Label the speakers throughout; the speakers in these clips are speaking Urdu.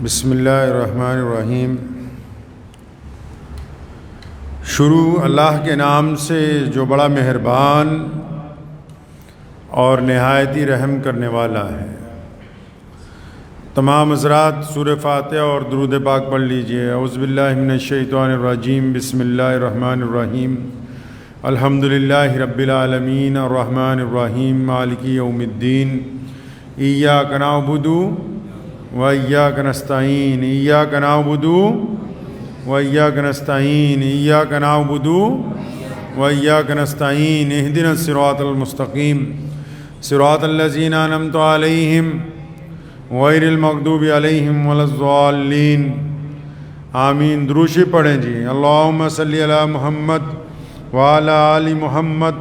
Speaker 1: بسم اللہ الرحمن الرحیم۔ شروع اللہ کے نام سے جو بڑا مہربان اور نہایت ہی رحم کرنے والا ہے۔ تمام حضرات سورہ فاتحہ اور درود پاک پڑھ لیجئے۔ اعوذ باللہ من الشیطان الرجیم، بسم اللہ الرحمن الرحیم۔ الحمدللہ رب العالمین الرحمن الرحیم مالک یوم الدین، ایاک نعبد وإياك نستعين إياك نعبد وإياك نستعين إياك نعبد وإياك نستعين اهدنا الصراط المستقيم صراط الذين أنعمت عليهم غير المغضوب عليهم ولا الضالين آمین۔ دروشی پڑھیں جی۔ اللہم صلی علی محمد وعلی آل محمد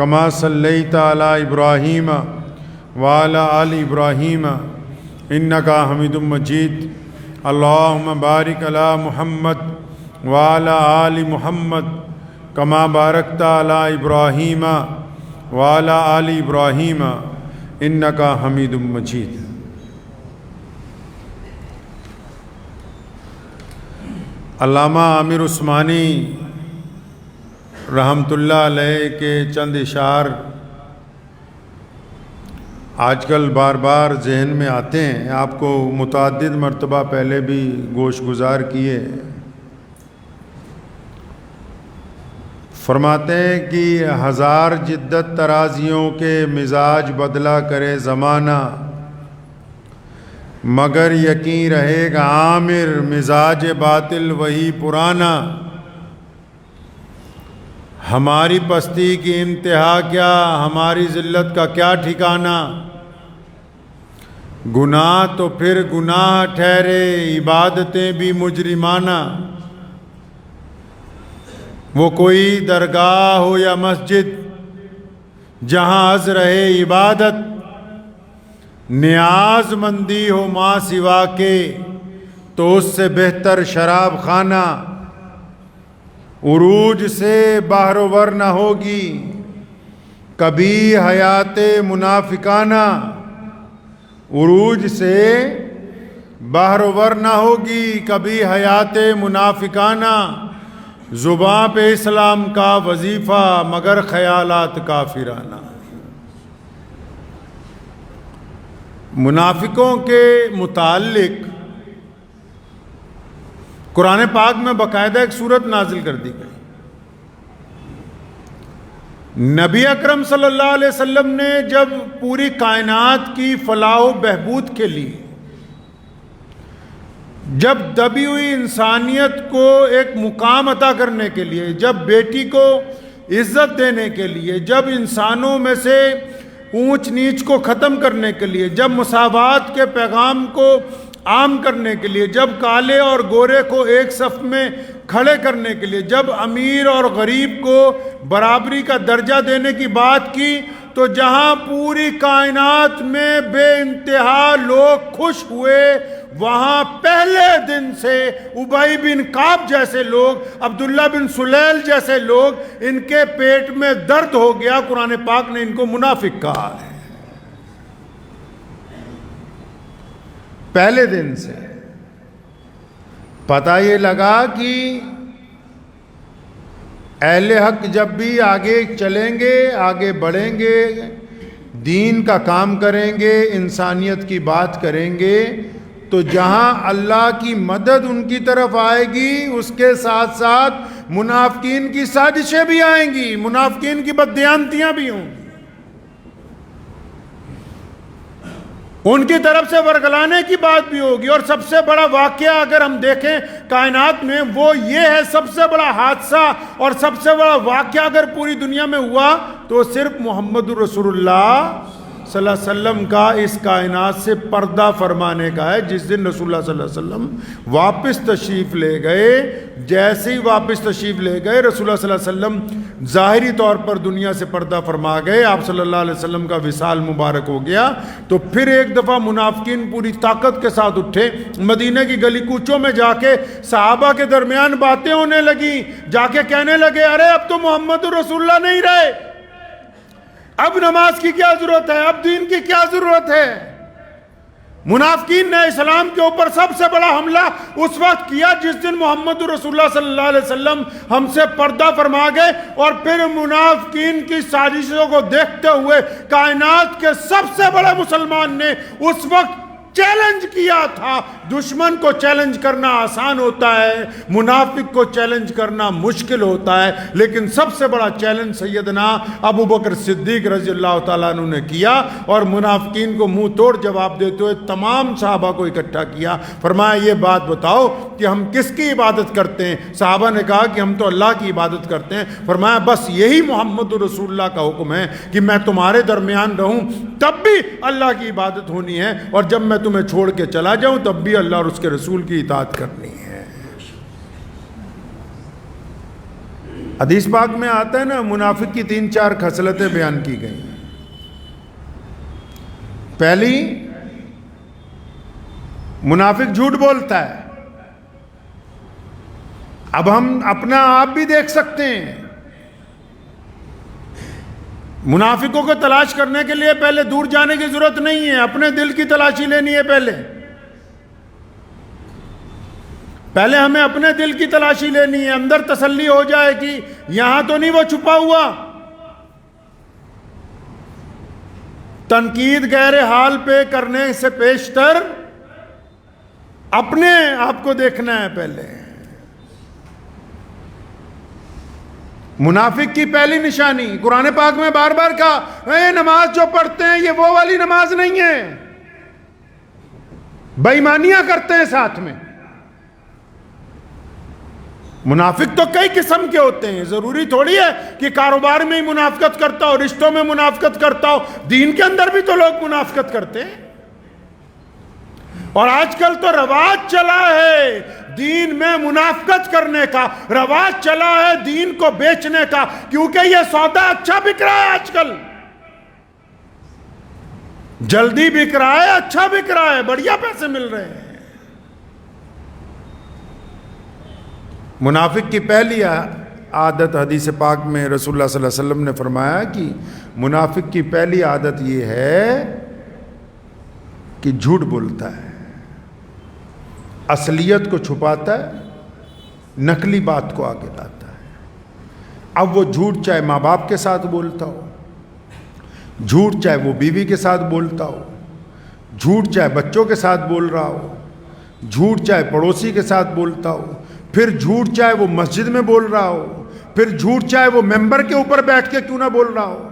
Speaker 1: کما صلیت علی ابراہیم وعلی آل ابراہیم انکا حمید مجید۔ اللہم بارک علی محمد وعلی آل محمد کما بارکت علی ابراہیم وعلی آل ابراہیم انکا حمید مجید۔ علامہ عامر عثمانی رحمۃ اللہ علیہ کے چند اشعار آج کل بار بار ذہن میں آتے ہیں، آپ کو متعدد مرتبہ پہلے بھی گوش گزار کیے۔ فرماتے ہیں کہ ہزار جدت ترازیوں کے مزاج بدلا کرے زمانہ، مگر یقین رہے گا عامر مزاج باطل وہی پرانا۔ ہماری پستی کی انتہا کیا، ہماری ذلت کا کیا ٹھکانہ، گناہ تو پھر گناہ ٹھہرے عبادتیں بھی مجرمانہ۔ وہ کوئی درگاہ ہو یا مسجد جہاں از رہے عبادت، نیاز مندی ہو ماں سوا کے تو اس سے بہتر شراب خانہ۔ عروج سے بحر ور نہ ہوگی کبھی حیات منافقانہ، عروج سے بحر ور نہ ہوگی کبھی حیات منافقانہ۔ زباں پہ اسلام کا وظیفہ مگر خیالات کافرانہ۔ منافقوں کے متعلق قرآن پاک میں باقاعدہ ایک سورت نازل کر دی گئی۔ نبی اکرم صلی اللہ علیہ وسلم نے جب پوری کائنات کی فلاح و بہبود کے لیے، جب دبی ہوئی انسانیت کو ایک مقام عطا کرنے کے لیے، جب بیٹی کو عزت دینے کے لیے، جب انسانوں میں سے اونچ نیچ کو ختم کرنے کے لیے، جب مساوات کے پیغام کو عام کرنے کے لیے، جب کالے اور گورے کو ایک صف میں کھڑے کرنے کے لیے، جب امیر اور غریب کو برابری کا درجہ دینے کی بات کی، تو جہاں پوری کائنات میں بے انتہا لوگ خوش ہوئے، وہاں پہلے دن سے ابی بن کعب جیسے لوگ، عبداللہ بن سلیل جیسے لوگ، ان کے پیٹ میں درد ہو گیا۔ قرآن پاک نے ان کو منافق کہا ہے۔ پہلے دن سے پتہ یہ لگا کہ اہل حق جب بھی آگے چلیں گے، آگے بڑھیں گے، دین کا کام کریں گے، انسانیت کی بات کریں گے، تو جہاں اللہ کی مدد ان کی طرف آئے گی، اس کے ساتھ ساتھ منافقین کی سازشیں بھی آئیں گی، منافقین کی بددیانتیاں بھی ہوں گی، ان کی طرف سے ورگلانے کی بات بھی ہوگی۔ اور سب سے بڑا واقعہ اگر ہم دیکھیں کائنات میں، وہ یہ ہے، سب سے بڑا حادثہ اور سب سے بڑا واقعہ اگر پوری دنیا میں ہوا تو صرف محمد رسول اللہ صلی اللہ علیہ وسلم کا اس کائنات سے پردہ فرمانے کا ہے۔ جس دن رسول اللہ صلی اللہ علیہ وسلم واپس تشریف لے گئے، جیسے ہی واپس تشریف لے گئے، رسول اللہ صلی اللہ علیہ وسلم ظاہری طور پر دنیا سے پردہ فرما گئے، آپ صلی اللہ علیہ وسلم کا وصال مبارک ہو گیا، تو پھر ایک دفعہ منافقین پوری طاقت کے ساتھ اٹھے، مدینہ کی گلی کوچوں میں جا کے صحابہ کے درمیان باتیں ہونے لگیں، جا کے کہنے لگے ارے اب تو محمد رسول اللہ نہیں رہے، اب نماز کی کیا ضرورت ہے، اب دین کی کیا ضرورت ہے۔ منافقین نے اسلام کے اوپر سب سے بڑا حملہ اس وقت کیا جس دن محمد رسول اللہ صلی اللہ علیہ وسلم ہم سے پردہ فرما گئے، اور پھر منافقین کی سازشوں کو دیکھتے ہوئے کائنات کے سب سے بڑے مسلمان نے اس وقت چیلنج کیا تھا۔ دشمن کو چیلنج کرنا آسان ہوتا ہے، منافق کو چیلنج کرنا مشکل ہوتا ہے، لیکن سب سے بڑا چیلنج سیدنا ابو بکر صدیق رضی اللہ تعالیٰ عنہ نے کیا، اور منافقین کو منہ توڑ جواب دیتے ہوئے تمام صحابہ کو اکٹھا کیا، فرمایا یہ بات بتاؤ کہ ہم کس کی عبادت کرتے ہیں؟ صحابہ نے کہا کہ ہم تو اللہ کی عبادت کرتے ہیں۔ فرمایا بس یہی محمد رسول اللہ کا حکم ہے کہ میں تمہارے درمیان رہوں تب بھی اللہ کی عبادت ہونی ہے، اور جب میں تمہیں چھوڑ کے چلا جاؤں تب بھی اللہ اور اس کے رسول کی اطاعت کرنی ہے۔ حدیث پاک میں آتا ہے نا، منافق کی 3-4 خصلتیں بیان کی گئی ہیں۔ پہلی، منافق جھوٹ بولتا ہے۔ اب ہم اپنا آپ بھی دیکھ سکتے ہیں، منافقوں کو تلاش کرنے کے لیے پہلے دور جانے کی ضرورت نہیں ہے، اپنے دل کی تلاشی لینی ہے۔ پہلے ہمیں اپنے دل کی تلاشی لینی ہے، اندر تسلی ہو جائے کہ یہاں تو نہیں وہ چھپا ہوا۔ تنقید غیر حال پہ کرنے سے پیشتر اپنے آپ کو دیکھنا ہے پہلے۔ منافق کی پہلی نشانی قرآن پاک میں بار بار کہا، یہ نماز جو پڑھتے ہیں یہ وہ والی نماز نہیں ہے، بے ایمانیاں کرتے ہیں ساتھ میں۔ منافق تو کئی قسم کے ہوتے ہیں، ضروری تھوڑی ہے کہ کاروبار میں ہی منافقت کرتا ہو، رشتوں میں منافقت کرتا ہو، دین کے اندر بھی تو لوگ منافقت کرتے ہیں۔ اور آج کل تو رواج چلا ہے دین میں منافقت کرنے کا، رواج چلا ہے دین کو بیچنے کا، کیونکہ یہ سودا اچھا بک رہا ہے آج کل، جلدی بک رہا ہے، اچھا بک رہا ہے، بڑھیا پیسے مل رہے ہیں۔ منافق کی پہلی عادت حدیث پاک میں رسول اللہ صلی اللہ علیہ وسلم نے فرمایا کہ منافق کی پہلی عادت یہ ہے کہ جھوٹ بولتا ہے، اصلیت کو چھپاتا ہے، نقلی بات کو آگے لاتا ہے۔ اب وہ جھوٹ چاہے ماں باپ کے ساتھ بولتا ہو، جھوٹ چاہے وہ بیوی کے ساتھ بولتا ہو، جھوٹ چاہے بچوں کے ساتھ بول رہا ہو، جھوٹ چاہے پڑوسی کے ساتھ بولتا ہو، پھر جھوٹ چاہے وہ مسجد میں بول رہا ہو، پھر جھوٹ چاہے وہ ممبر کے اوپر بیٹھ کے کیوں نہ بول رہا ہو،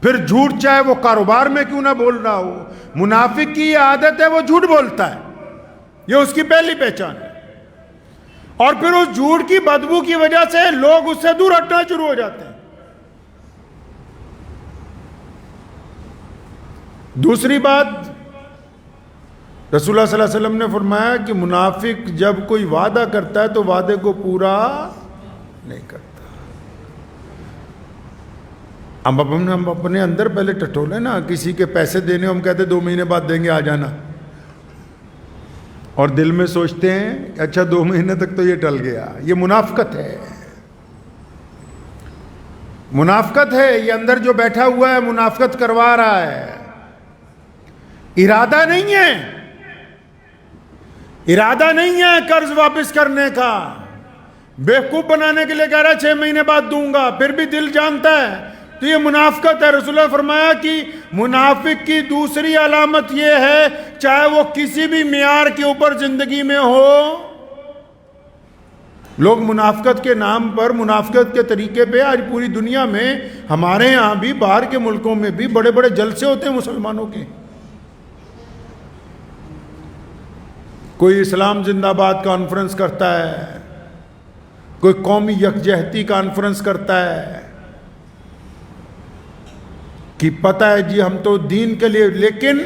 Speaker 1: پھر جھوٹ چاہے وہ کاروبار میں کیوں نہ بول رہا ہو۔ منافق کی یہ عادت ہے، وہ جھوٹ بولتا ہے، یہ اس کی پہلی پہچان ہے، اور پھر اس جھوٹ کی بدبو کی وجہ سے لوگ اس سے دور ہٹنا شروع ہو جاتے ہیں۔ دوسری بات، رسول اللہ صلی اللہ علیہ وسلم نے فرمایا کہ منافق جب کوئی وعدہ کرتا ہے تو وعدے کو پورا نہیں کرتا۔ ہم اپنے اندر پہلے ٹٹولے نا، کسی کے پیسے دینے ہم کہتے 2 مہینے بعد دیں گے، آ جانا، اور دل میں سوچتے ہیں اچھا 2 مہینے تک تو یہ ٹل گیا۔ یہ منافقت ہے، منافقت ہے، یہ اندر جو بیٹھا ہوا ہے منافقت کروا رہا ہے، ارادہ نہیں ہے، ارادہ نہیں ہے قرض واپس کرنے کا، بیوقوف بنانے کے لیے کہہ رہا ہے 6 مہینے بعد دوں گا، پھر بھی دل جانتا ہے، تو یہ منافقت ہے۔ رسول اللہ نے فرمایا کہ منافق کی دوسری علامت یہ ہے، چاہے وہ کسی بھی معیار کے اوپر زندگی میں ہو، لوگ منافقت کے نام پر، منافقت کے طریقے پہ آج پوری دنیا میں، ہمارے ہاں بھی، باہر کے ملکوں میں بھی بڑے بڑے جلسے ہوتے ہیں مسلمانوں کے، کوئی اسلام زندہ باد کانفرنس کرتا ہے، کوئی قومی یکجہتی کانفرنس کرتا ہے کہ پتہ ہے جی ہم تو دین کے لیے، لیکن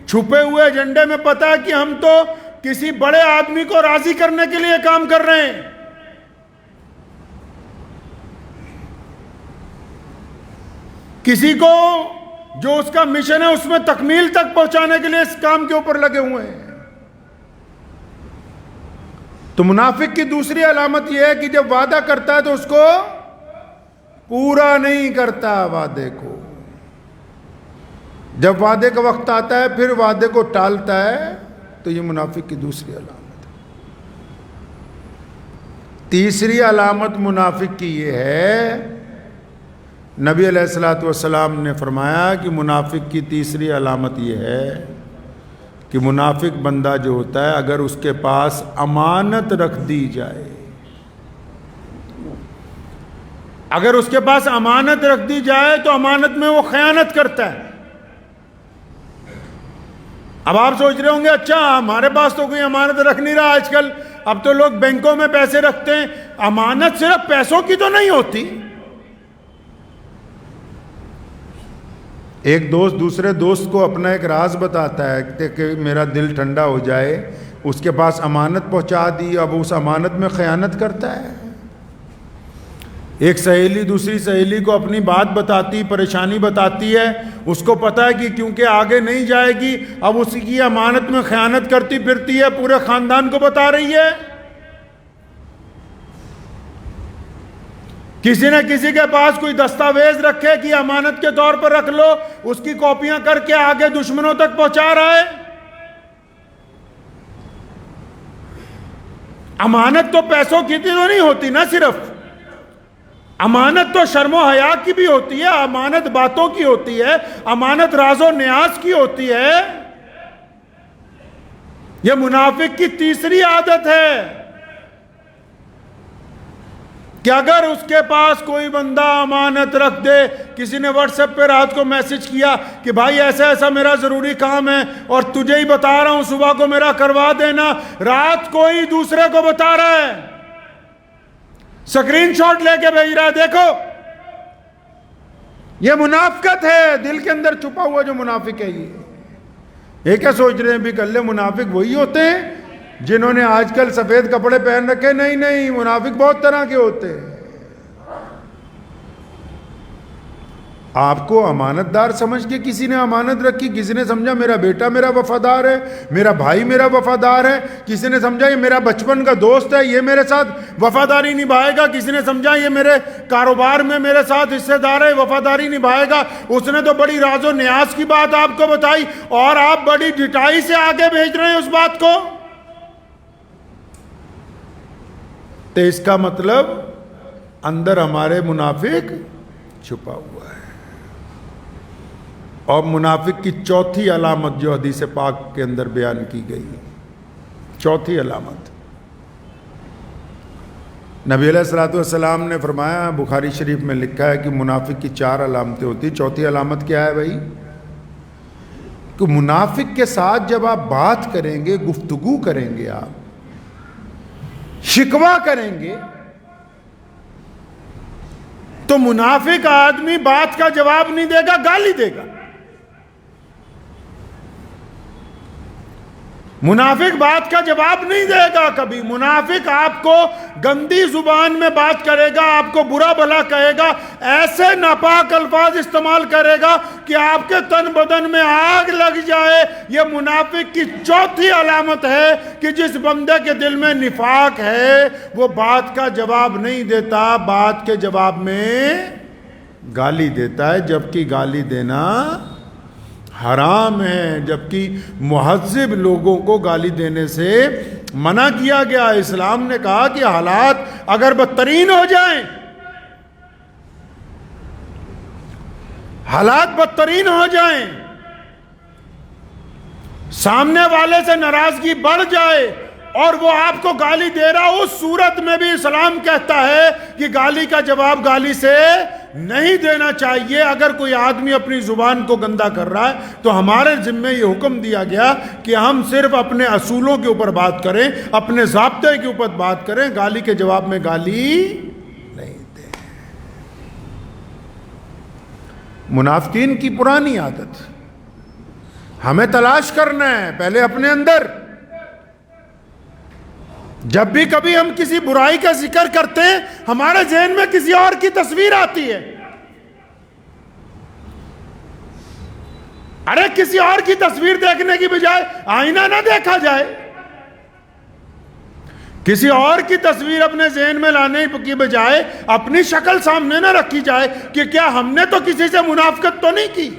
Speaker 1: چھپے ہوئے ایجنڈے میں پتہ ہے کہ ہم تو کسی بڑے آدمی کو راضی کرنے کے لیے کام کر رہے ہیں۔ کسی کو جو اس کا مشن ہے اس میں تکمیل تک پہنچانے کے لیے اس کام کے اوپر لگے ہوئے ہیں۔ تو منافق کی دوسری علامت یہ ہے کہ جب وعدہ کرتا ہے تو اس کو پورا نہیں کرتا، وعدے کو جب وعدے کا وقت آتا ہے پھر وعدے کو ٹالتا ہے، تو یہ منافق کی دوسری علامت ہے۔ تیسری علامت منافق کی یہ ہے، نبی علیہ الصلوۃ والسلام نے فرمایا کہ منافق کی تیسری علامت یہ ہے کہ منافق بندہ جو ہوتا ہے اگر اس کے پاس امانت رکھ دی جائے، اگر اس کے پاس امانت رکھ دی جائے تو امانت میں وہ خیانت کرتا ہے۔ اب آپ سوچ رہے ہوں گے اچھا ہمارے پاس تو کوئی امانت رکھ نہیں رہا آج کل، اب تو لوگ بینکوں میں پیسے رکھتے ہیں۔ امانت صرف پیسوں کی تو نہیں ہوتی۔ ایک دوست دوسرے دوست کو اپنا ایک راز بتاتا ہے کہ میرا دل ٹھنڈا ہو جائے، اس کے پاس امانت پہنچا دی، اب اس امانت میں خیانت کرتا ہے۔ ایک سہیلی دوسری سہیلی کو اپنی بات بتاتی، پریشانی بتاتی ہے، اس کو پتہ ہے کہ کیونکہ آگے نہیں جائے گی، اب اس کی امانت میں خیانت کرتی پھرتی ہے، پورے خاندان کو بتا رہی ہے۔ کسی نے کسی کے پاس کوئی دستاویز رکھے کہ امانت کے طور پر رکھ لو، اس کی کاپیاں کر کے آگے دشمنوں تک پہنچا رہا ہے۔ امانت تو پیسوں کی تو نہیں ہوتی نا، صرف امانت تو شرم و حیا کی بھی ہوتی ہے، امانت باتوں کی ہوتی ہے، امانت راز و نیاز کی ہوتی ہے۔ یہ منافق کی تیسری عادت ہے کہ اگر اس کے پاس کوئی بندہ امانت رکھ دے، کسی نے واٹس ایپ پہ رات کو میسج کیا کہ بھائی ایسا ایسا میرا ضروری کام ہے اور تجھے ہی بتا رہا ہوں، صبح کو میرا کروا دینا، رات کو ہی دوسرے کو بتا رہا ہے، سکرین شاٹ لے کے بھیج رہا ہے، دیکھو یہ منافقت ہے، دل کے اندر چھپا ہوا جو منافق ہے۔ یہ کیا سوچ رہے ہیں بھی کلے منافق وہی ہوتے ہیں جنہوں نے آج کل سفید کپڑے پہن رکھے؟ نہیں نہیں، منافق بہت طرح کے ہوتے ہیں۔ آپ کو امانت دار سمجھ کے کسی نے امانت رکھی، کسی نے سمجھا میرا بیٹا میرا وفادار ہے، میرا بھائی میرا وفادار ہے، کسی نے سمجھا یہ میرا بچپن کا دوست ہے، یہ میرے ساتھ وفاداری نبھائے گا، کسی نے سمجھا یہ میرے کاروبار میں میرے ساتھ حصے دار ہے، وفاداری نبھائے گا۔ اس نے تو بڑی راز و نیاز کی بات آپ کو بتائی اور آپ بڑی ڈٹائی سے آگے بھیج رہے ہیں اس بات کو۔ تو اس کا مطلب اندر ہمارے منافق چھپا ہوا ہے۔ اور منافق کی چوتھی علامت جو حدیث پاک کے اندر بیان کی گئی، چوتھی علامت، نبی علیہ الصلوۃ والسلام نے فرمایا، بخاری شریف میں لکھا ہے کہ منافق کی 4 علامتیں ہوتی۔ چوتھی علامت کیا ہے بھائی؟ کہ منافق کے ساتھ جب آپ بات کریں گے، گفتگو کریں گے، آپ شکوہ کریں گے، تو منافق آدمی بات کا جواب نہیں دے گا، گالی دے گا۔ منافق بات کا جواب نہیں دے گا کبھی۔ منافق آپ کو گندی زبان میں بات کرے گا، آپ کو برا بھلا کہے گا، ایسے ناپاک الفاظ استعمال کرے گا کہ آپ کے تن بدن میں آگ لگ جائے۔ یہ منافق کی چوتھی علامت ہے کہ جس بندے کے دل میں نفاق ہے وہ بات کا جواب نہیں دیتا، بات کے جواب میں گالی دیتا ہے، جبکہ گالی دینا حرام ہے، جبکہ مہذب لوگوں کو گالی دینے سے منع کیا گیا۔ اسلام نے کہا کہ حالات اگر بدترین ہو جائیں، حالات بدترین ہو جائیں، سامنے والے سے ناراضگی بڑھ جائے اور وہ آپ کو گالی دے رہا، اس صورت میں بھی اسلام کہتا ہے کہ گالی کا جواب گالی سے نہیں دینا چاہیے۔ اگر کوئی آدمی اپنی زبان کو گندا کر رہا ہے تو ہمارے ذمے یہ حکم دیا گیا کہ ہم صرف اپنے اصولوں کے اوپر بات کریں، اپنے ضابطے کے اوپر بات کریں، گالی کے جواب میں گالی نہیں دیں۔ منافقین کی پرانی عادت، ہمیں تلاش کرنا ہے پہلے اپنے اندر۔ جب بھی کبھی ہم کسی برائی کا ذکر کرتے ہیں ہمارے ذہن میں کسی اور کی تصویر آتی ہے۔ ارے کسی اور کی تصویر دیکھنے کی بجائے آئینہ نہ دیکھا جائے، کسی اور کی تصویر اپنے ذہن میں لانے کی بجائے اپنی شکل سامنے نہ رکھی جائے کہ کیا ہم نے تو کسی سے منافقت تو نہیں کی۔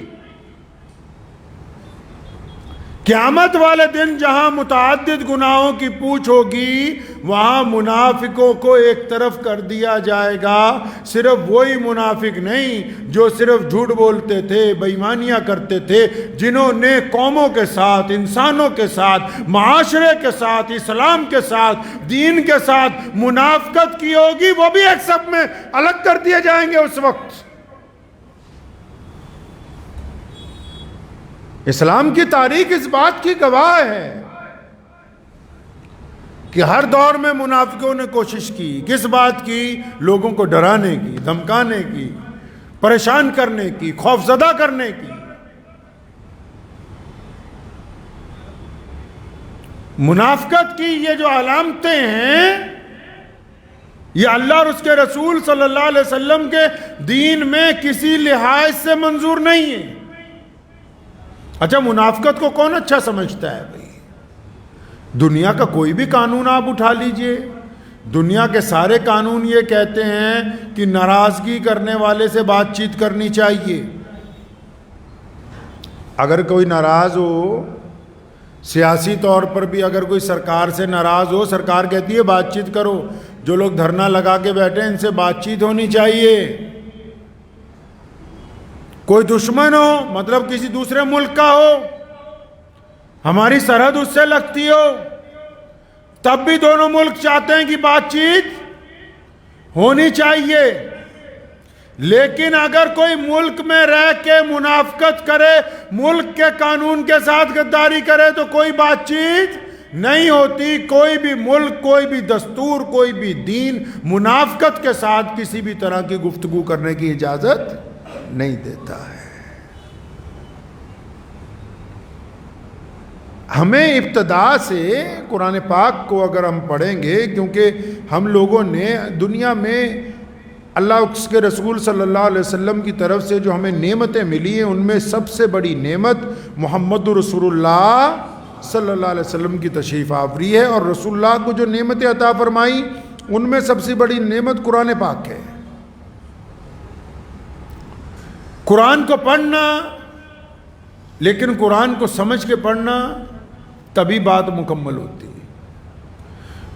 Speaker 1: قیامت والے دن جہاں متعدد گناہوں کی پوچھ ہوگی وہاں منافقوں کو ایک طرف کر دیا جائے گا. صرف وہی منافق نہیں جو صرف جھوٹ بولتے تھے، بے ایمانیاں کرتے تھے، جنہوں نے قوموں کے ساتھ، انسانوں کے ساتھ، معاشرے کے ساتھ، اسلام کے ساتھ، دین کے ساتھ منافقت کی ہوگی، وہ بھی ایک صف میں الگ کر دیے جائیں گے. اس وقت اسلام کی تاریخ اس بات کی گواہ ہے کہ ہر دور میں منافقوں نے کوشش کی. کس بات کی؟ لوگوں کو ڈرانے کی، دھمکانے کی، پریشان کرنے کی، خوفزدہ کرنے کی. منافقت کی یہ جو علامتیں ہیں یہ اللہ اور اس کے رسول صلی اللہ علیہ وسلم کے دین میں کسی لحاظ سے منظور نہیں ہے. اچھا، منافقت کو کون اچھا سمجھتا ہے بھائی؟ دنیا کا کوئی بھی قانون آپ اٹھا لیجئے، دنیا کے سارے قانون یہ کہتے ہیں کہ ناراضگی کرنے والے سے بات چیت کرنی چاہیے. اگر کوئی ناراض ہو، سیاسی طور پر بھی اگر کوئی سرکار سے ناراض ہو، سرکار کہتی ہے بات چیت کرو. جو لوگ دھرنا لگا کے بیٹھے ہیں ان سے بات چیت ہونی چاہیے. کوئی دشمن ہو، مطلب کسی دوسرے ملک کا ہو، ہماری سرحد اس سے لگتی ہو، تب بھی دونوں ملک چاہتے ہیں کہ بات چیت ہونی چاہیے. لیکن اگر کوئی ملک میں رہ کے منافقت کرے، ملک کے قانون کے ساتھ غداری کرے تو کوئی بات چیت نہیں ہوتی. کوئی بھی ملک، کوئی بھی دستور، کوئی بھی دین منافقت کے ساتھ کسی بھی طرح کی گفتگو کرنے کی اجازت نہیں دیتا ہے. ہمیں ابتدا سے قرآن پاک کو اگر ہم پڑھیں گے، کیونکہ ہم لوگوں نے دنیا میں اللہ اس کے رسول صلی اللہ علیہ وسلم کی طرف سے جو ہمیں نعمتیں ملی ہیں ان میں سب سے بڑی نعمت محمد رسول اللہ صلی اللہ علیہ وسلم کی تشریف آوری ہے. اور رسول اللہ کو جو نعمتیں عطا فرمائی ان میں سب سے بڑی نعمت قرآن پاک ہے. قرآن کو پڑھنا، لیکن قرآن کو سمجھ کے پڑھنا، تبھی بات مکمل ہوتی ہے.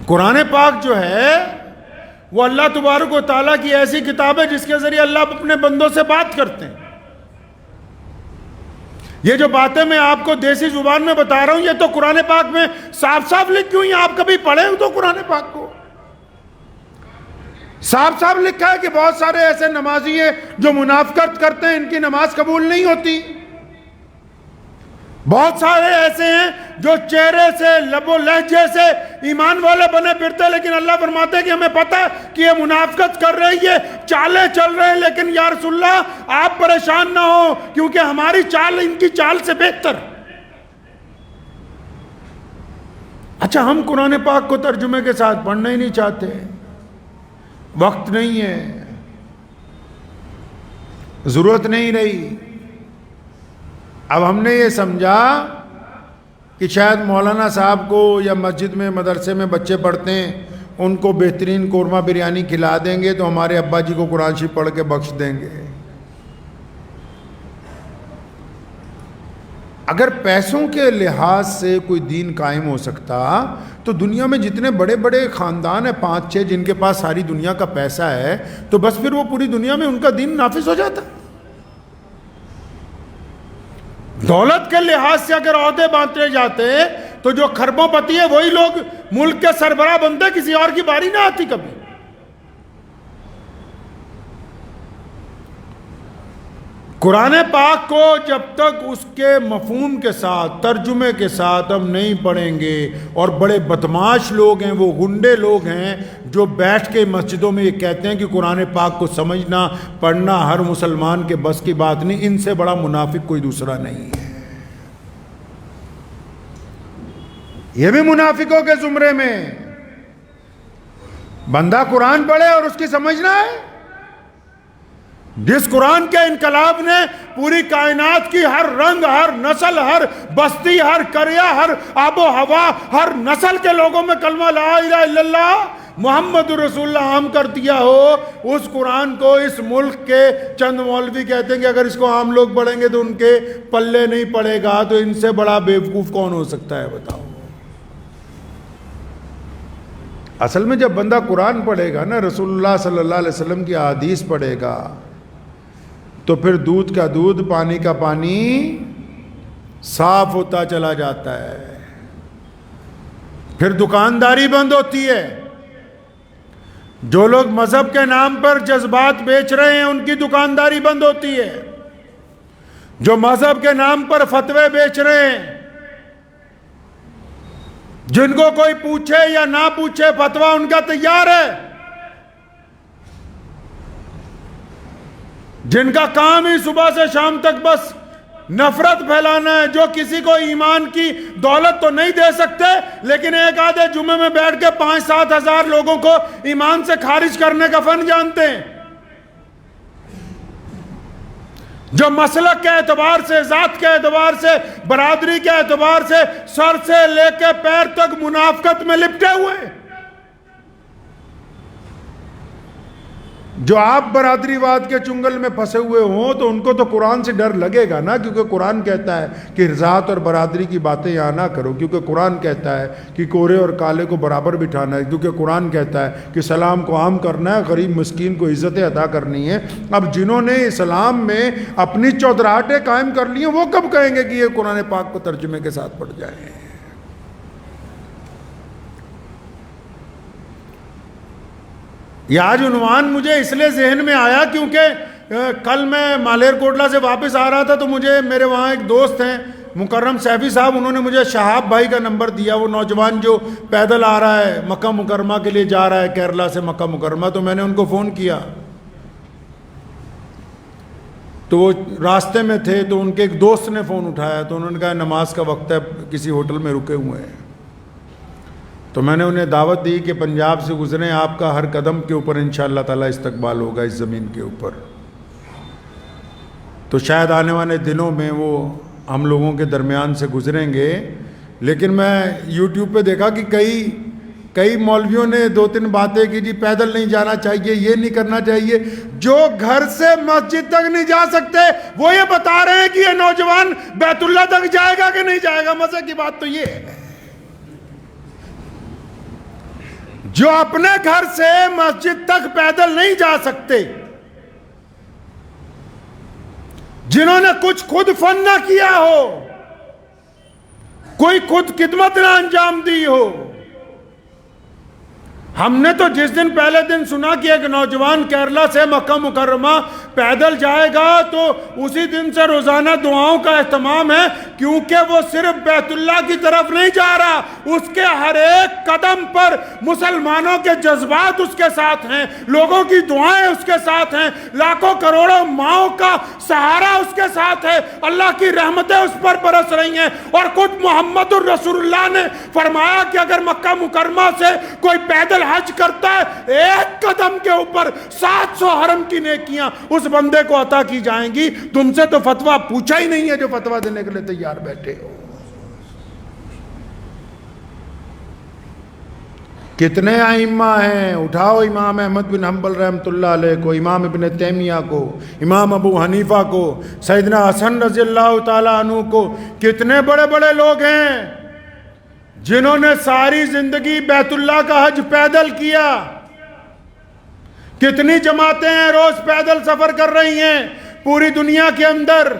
Speaker 1: قرآن پاک جو ہے وہ اللہ تبارک و تعالیٰ کی ایسی کتاب ہے جس کے ذریعے اللہ اپنے بندوں سے بات کرتے ہیں. یہ جو باتیں میں آپ کو دیسی زبان میں بتا رہا ہوں یہ تو قرآن پاک میں صاف صاف لکھی ہوئی ہیں. آپ کبھی پڑھیں تو قرآن پاک کو صاف صاف لکھا ہے کہ بہت سارے ایسے نمازی ہیں جو منافقت کرتے ہیں، ان کی نماز قبول نہیں ہوتی. بہت سارے ایسے ہیں جو چہرے سے، لب و لہجے سے ایمان والے بنے پھرتے، لیکن اللہ فرماتے ہیں کہ ہمیں پتہ ہے کہ یہ منافقت کر رہی ہے، چالیں چل رہے ہیں، لیکن یا رسول اللہ آپ پریشان نہ ہو کیونکہ ہماری چال ان کی چال سے بہتر. اچھا، ہم قرآن پاک کو ترجمے کے ساتھ پڑھنا ہی نہیں چاہتے، وقت نہیں ہے، ضرورت نہیں رہی. اب ہم نے یہ سمجھا کہ شاید مولانا صاحب کو یا مسجد میں، مدرسے میں بچے پڑھتے ہیں، ان کو بہترین قورمہ بریانی کھلا دیں گے تو ہمارے ابا جی کو قرآن شریف پڑھ کے بخش دیں گے. اگر پیسوں کے لحاظ سے کوئی دین قائم ہو سکتا تو دنیا میں جتنے بڑے بڑے خاندان ہیں 5-6 جن کے پاس ساری دنیا کا پیسہ ہے تو بس پھر وہ پوری دنیا میں ان کا دین نافذ ہو جاتا. دولت کے لحاظ سے اگر عہدے بانٹے جاتے تو جو کھربوں پتی ہے وہی لوگ ملک کے سربراہ بنتے، کسی اور کی باری نہ آتی کبھی. قرآن پاک کو جب تک اس کے مفہوم کے ساتھ، ترجمے کے ساتھ ہم نہیں پڑھیں گے، اور بڑے بدماش لوگ ہیں، وہ گنڈے لوگ ہیں جو بیٹھ کے مسجدوں میں یہ کہتے ہیں کہ قرآن پاک کو سمجھنا، پڑھنا ہر مسلمان کے بس کی بات نہیں، ان سے بڑا منافق کوئی دوسرا نہیں ہے. یہ بھی منافقوں کے زمرے میں. بندہ قرآن پڑھے اور اس کی سمجھنا ہے. جس قرآن کے انقلاب نے پوری کائنات کی ہر رنگ، ہر نسل، ہر بستی، ہر قریہ، ہر آب و ہوا، ہر نسل کے لوگوں میں کلمہ لا الہ الا اللہ محمد رسول اللہ عام کر دیا ہو، اس قرآن کو اس ملک کے چند مولوی کہتے ہیں کہ اگر اس کو عام لوگ پڑھیں گے تو ان کے پلے نہیں پڑے گا، تو ان سے بڑا بیوقوف کون ہو سکتا ہے بتاؤ؟ اصل میں جب بندہ قرآن پڑھے گا نا، رسول اللہ صلی اللہ علیہ وسلم کی احادیث پڑھے گا، تو پھر دودھ کا دودھ، پانی کا پانی صاف ہوتا چلا جاتا ہے، پھر دکانداری بند ہوتی ہے۔ جو لوگ مذہب کے نام پر جذبات بیچ رہے ہیں ان کی دکانداری بند ہوتی ہے، جو مذہب کے نام پر فتوے بیچ رہے ہیں، جن کو کوئی پوچھے یا نہ پوچھے فتویٰ ان کا تیار ہے، جن کا کام ہی صبح سے شام تک بس نفرت پھیلانا ہے، جو کسی کو ایمان کی دولت تو نہیں دے سکتے لیکن ایک آدھے جمعے میں بیٹھ کے 5-7 ہزار لوگوں کو ایمان سے خارج کرنے کا فن جانتے ہیں، جو مسلک کے اعتبار سے، ذات کے اعتبار سے، برادری کے اعتبار سے سر سے لے کے پیر تک منافقت میں لپٹے ہوئے ہیں۔ جو آپ برادری واد کے چنگل میں پھنسے ہوئے ہوں تو ان کو تو قرآن سے ڈر لگے گا نا، کیونکہ قرآن کہتا ہے کہ ذات اور برادری کی باتیں یہاں نہ کرو، کیونکہ قرآن کہتا ہے کہ کورے اور کالے کو برابر بٹھانا ہے، کیونکہ قرآن کہتا ہے کہ سلام کو عام کرنا ہے، غریب مسکین کو عزتیں عطا کرنی ہے۔ اب جنہوں نے اسلام میں اپنی چودراہٹیں قائم کر لی ہیں وہ کب کہیں گے کہ یہ قرآن پاک کو ترجمے کے ساتھ پڑھ جائیں؟ یہ آج عنوان مجھے اس لیے ذہن میں آیا کیونکہ کل میں مالیر کوٹلہ سے واپس آ رہا تھا تو مجھے میرے وہاں ایک دوست ہیں مکرم سیفی صاحب، انہوں نے مجھے شہاب بھائی کا نمبر دیا، وہ نوجوان جو پیدل آ رہا ہے مکہ مکرمہ کے لیے جا رہا ہے، کیرلا سے مکہ مکرمہ۔ تو میں نے ان کو فون کیا تو وہ راستے میں تھے، تو ان کے ایک دوست نے فون اٹھایا تو انہوں نے کہا نماز کا وقت ہے، کسی ہوٹل میں رکے ہوئے ہیں۔ تو میں نے انہیں دعوت دی کہ پنجاب سے گزریں، آپ کا ہر قدم کے اوپر انشاءاللہ تعالیٰ استقبال ہوگا اس زمین کے اوپر۔ تو شاید آنے والے دنوں میں وہ ہم لوگوں کے درمیان سے گزریں گے، لیکن میں یوٹیوب پہ دیکھا کہ کئی مولویوں نے 2-3 باتیں کی، جی پیدل نہیں جانا چاہیے، یہ نہیں کرنا چاہیے۔ جو گھر سے مسجد تک نہیں جا سکتے وہ یہ بتا رہے ہیں کہ یہ نوجوان بیت اللہ تک جائے گا کہ نہیں جائے گا۔ مزے کی بات تو یہ ہے، جو اپنے گھر سے مسجد تک پیدل نہیں جا سکتے، جنہوں نے کچھ خود فن نہ کیا ہو، کوئی خود خدمت نہ انجام دی ہو۔ ہم نے تو جس دن پہلے دن سنا کہ ایک نوجوان کیرلا سے مکہ مکرمہ پیدل جائے گا تو اسی دن سے روزانہ دعاؤں کا اہتمام ہے، کیونکہ وہ صرف بیت اللہ کی طرف نہیں جا رہا، اس کے ہر ایک قدم پر مسلمانوں کے جذبات اس کے ساتھ ہیں، لوگوں کی دعائیں اس کے ساتھ ہیں، لاکھوں کروڑوں ماؤں کا سہارا اس کے ساتھ ہے، اللہ کی رحمتیں اس پر برس رہی ہیں۔ اور خود محمد الرسول اللہ نے فرمایا کہ اگر مکہ مکرمہ سے کوئی پیدل حج کرتا ہے، ایک قدم کے اوپر 700 حرم کی نیکیاں اس بندے کو عطا کی جائیں گی۔ تم سے تو فتویٰ پوچھا ہی نہیں ہے جو فتویٰ دینے کے لیے تیار بیٹھے ہو۔ کتنے ائمہ ہیں، اٹھاؤ امام احمد بن حنبل رحمۃ اللہ علیہ کو، امام ابن تیمیہ کو، امام ابو حنیفہ کو، سیدنا حسن رضی اللہ تعالیٰ عنہ کو، کتنے بڑے بڑے لوگ ہیں جنہوں نے ساری زندگی بیت اللہ کا حج پیدل کیا۔ کتنی جماعتیں ہیں روز پیدل سفر کر رہی ہیں پوری دنیا کے اندر۔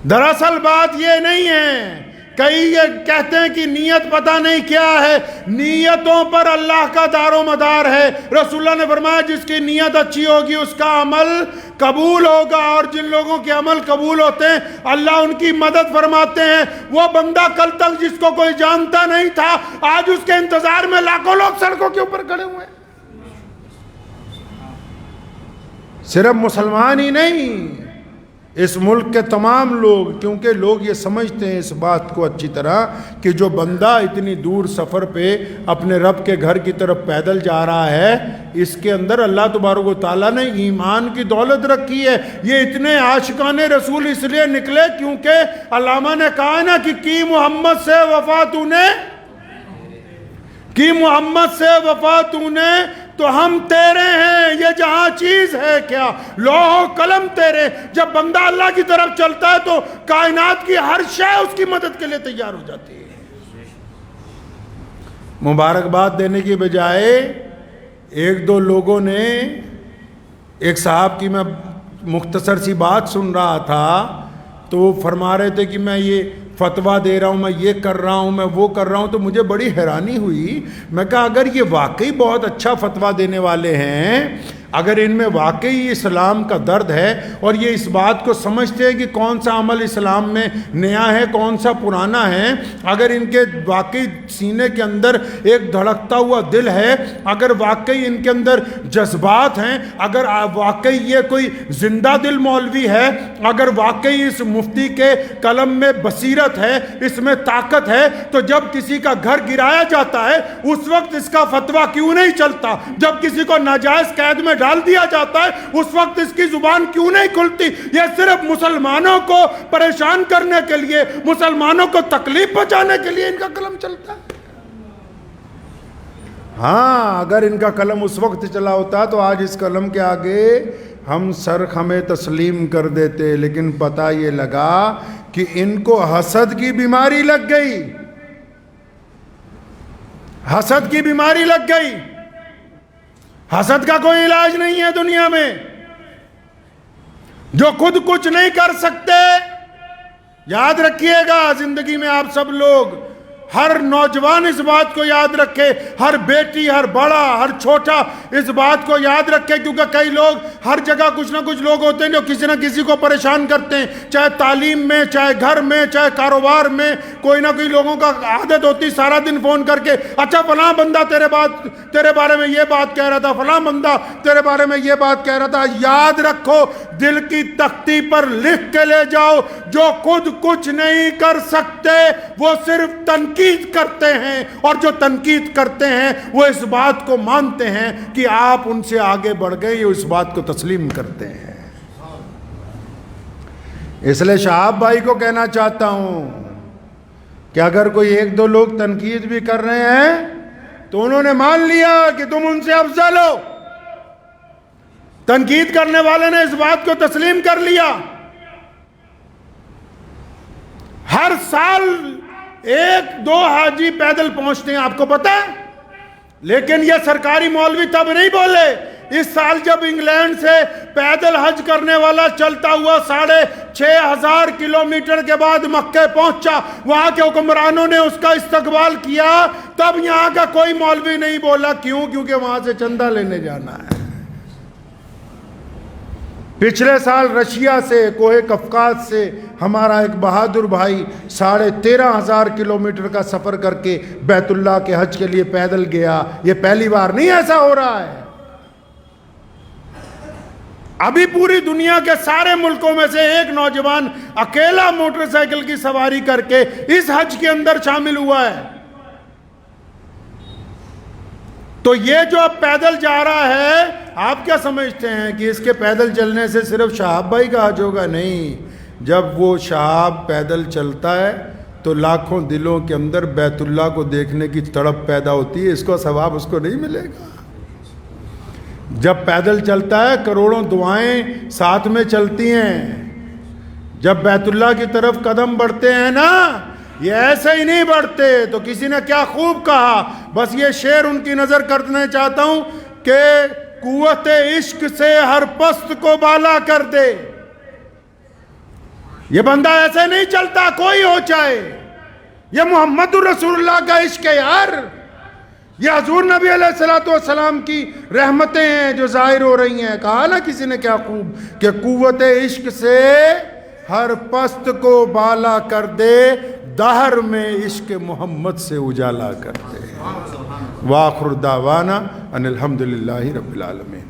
Speaker 1: دراصل بات یہ نہیں ہے، کئی یہ کہتے ہیں کہ نیت پتہ نہیں کیا ہے، نیتوں پر اللہ کا دار و مدار ہے۔ رسول اللہ نے فرمایا جس کی نیت اچھی ہوگی اس کا عمل قبول ہوگا، اور جن لوگوں کے عمل قبول ہوتے ہیں اللہ ان کی مدد فرماتے ہیں۔ وہ بندہ کل تک جس کو کوئی جانتا نہیں تھا، آج اس کے انتظار میں لاکھوں لوگ سڑکوں کے اوپر کھڑے ہوئے ہیں۔ صرف مسلمان ہی نہیں، اس ملک کے تمام لوگ، کیونکہ لوگ یہ سمجھتے ہیں اس بات کو اچھی طرح کہ جو بندہ اتنی دور سفر پہ اپنے رب کے گھر کی طرف پیدل جا رہا ہے، اس کے اندر اللہ تبارک و تعالیٰ نے ایمان کی دولت رکھی ہے۔ یہ اتنے عاشقان رسول اس لیے نکلے کیونکہ علامہ نے کہا نا کہ کی محمد سے وفا تو نے، کہ محمد سے وفا تو نے تو ہم تیرے ہیں، یہ جہاں چیز ہے کیا، لوح و قلم تیرے۔ جب بندہ اللہ کی طرف چلتا ہے تو کائنات کی ہر شے اس کی مدد کے لیے تیار ہو جاتی ہے۔ مبارکباد دینے کی بجائے ایک دو لوگوں نے، ایک صاحب کی میں مختصر سی بات سن رہا تھا تو وہ فرما رہے تھے کہ میں یہ فتویٰ دے رہا ہوں، میں یہ کر رہا ہوں، میں وہ کر رہا ہوں، تو مجھے بڑی حیرانی ہوئی۔ میں کہا اگر یہ واقعی بہت اچھا فتویٰ دینے والے ہیں، اگر ان میں واقعی اسلام کا درد ہے اور یہ اس بات کو سمجھتے ہیں کہ کون سا عمل اسلام میں نیا ہے کون سا پرانا ہے، اگر ان کے واقعی سینے کے اندر ایک دھڑکتا ہوا دل ہے، اگر واقعی ان کے اندر جذبات ہیں، اگر واقعی یہ کوئی زندہ دل مولوی ہے، اگر واقعی اس مفتی کے قلم میں بصیرت ہے، اس میں طاقت ہے، تو جب کسی کا گھر گرایا جاتا ہے اس وقت اس کا فتویٰ کیوں نہیں چلتا؟ جب کسی کو ناجائز قید میں ڈال دیا جاتا ہے اس وقت اس کی زبان کیوں نہیں کھلتی؟ یہ صرف مسلمانوں کو پریشان کرنے کے لیے، مسلمانوں کو تکلیف پہنچانے کے لیے ان کا قلم چلتا ہے۔ ہاں اگر ان کا قلم اس وقت چلا ہوتا تو آج اس قلم کے آگے ہم سر خمیں تسلیم کر دیتے، لیکن پتہ یہ لگا کہ ان کو حسد کی بیماری لگ گئی، حسد کی بیماری لگ گئی۔ حسد کا کوئی علاج نہیں ہے دنیا میں۔ جو خود کچھ نہیں کر سکتے، یاد رکھیے گا زندگی میں آپ سب لوگ، ہر نوجوان اس بات کو یاد رکھے، ہر بیٹی، ہر بڑا، ہر چھوٹا اس بات کو یاد رکھے، کیونکہ کئی لوگ ہر جگہ کچھ نہ کچھ لوگ ہوتے ہیں جو کسی نہ کسی کو پریشان کرتے ہیں، چاہے تعلیم میں، چاہے گھر میں، چاہے کاروبار میں، کوئی نہ کوئی لوگوں کا عادت ہوتی سارا دن فون کر کے اچھا فلاں بندہ تیرے بارے میں یہ بات کہہ رہا تھا، فلاں بندہ تیرے بارے میں یہ بات کہہ رہا تھا۔ یاد رکھو، دل کی تختی پر لکھ کے لے جاؤ، جو خود کچھ نہیں کر سکتے وہ صرف تنقید کرتے ہیں، اور جو تنقید کرتے ہیں وہ اس بات کو مانتے ہیں کہ آپ ان سے آگے بڑھ گئے، یہ اس بات کو تسلیم کرتے ہیں۔ اس لیے شہاب بھائی کو کہنا چاہتا ہوں کہ اگر کوئی ایک دو لوگ تنقید بھی کر رہے ہیں تو انہوں نے مان لیا کہ تم ان سے افضل ہو۔ تنقید کرنے والے نے اس بات کو تسلیم کر لیا۔ ہر سال ایک دو حاجی پیدل پہنچتے ہیں، آپ کو پتا ہے، لیکن یہ سرکاری مولوی تب نہیں بولے۔ اس سال جب انگلینڈ سے پیدل حج کرنے والا چلتا ہوا 6,500 کلومیٹر کے بعد مکہ پہنچا، وہاں کے حکمرانوں نے اس کا استقبال کیا، تب یہاں کا کوئی مولوی نہیں بولا۔ کیوں؟ کیونکہ وہاں سے چندہ لینے جانا ہے۔ پچھلے سال رشیا سے، کوہ قفقاز سے ہمارا ایک بہادر بھائی 13,500 کلومیٹر کا سفر کر کے بیت اللہ کے حج کے لیے پیدل گیا۔ یہ پہلی بار نہیں ایسا ہو رہا ہے۔ ابھی پوری دنیا کے سارے ملکوں میں سے ایک نوجوان اکیلا موٹر سائیکل کی سواری کر کے اس حج کے اندر شامل ہوا ہے۔ تو یہ جو اب پیدل جا رہا ہے، آپ کیا سمجھتے ہیں کہ اس کے پیدل چلنے سے صرف شہاب بھائی کا حج ہوگا؟ نہیں، جب وہ شہاب پیدل چلتا ہے تو لاکھوں دلوں کے اندر بیت اللہ کو دیکھنے کی تڑپ پیدا ہوتی ہے، اس کو ثواب اس کو نہیں ملے گا۔ جب پیدل چلتا ہے کروڑوں دعائیں ساتھ میں چلتی ہیں۔ جب بیت اللہ کی طرف قدم بڑھتے ہیں نا، یہ ایسے ہی نہیں بڑھتے۔ تو کسی نے کیا خوب کہا، بس یہ شعر ان کی نظر کرنے چاہتا ہوں کہ قوت عشق سے ہر پست کو بالا کر دے۔ یہ بندہ ایسے نہیں چلتا، کوئی ہو چاہے۔ یہ محمد رسول اللہ کا عشق ہے یار۔ یہ حضور نبی علیہ السلام کی رحمتیں ہیں جو ظاہر ہو رہی ہیں۔ کہا نا کسی نے کیا خوب کہ قوت عشق سے ہر پست کو بالا کر دے، دہر میں عشق محمد سے اجالا کر دے۔ وآخر دعوانا ان الحمدللہ رب العالمین۔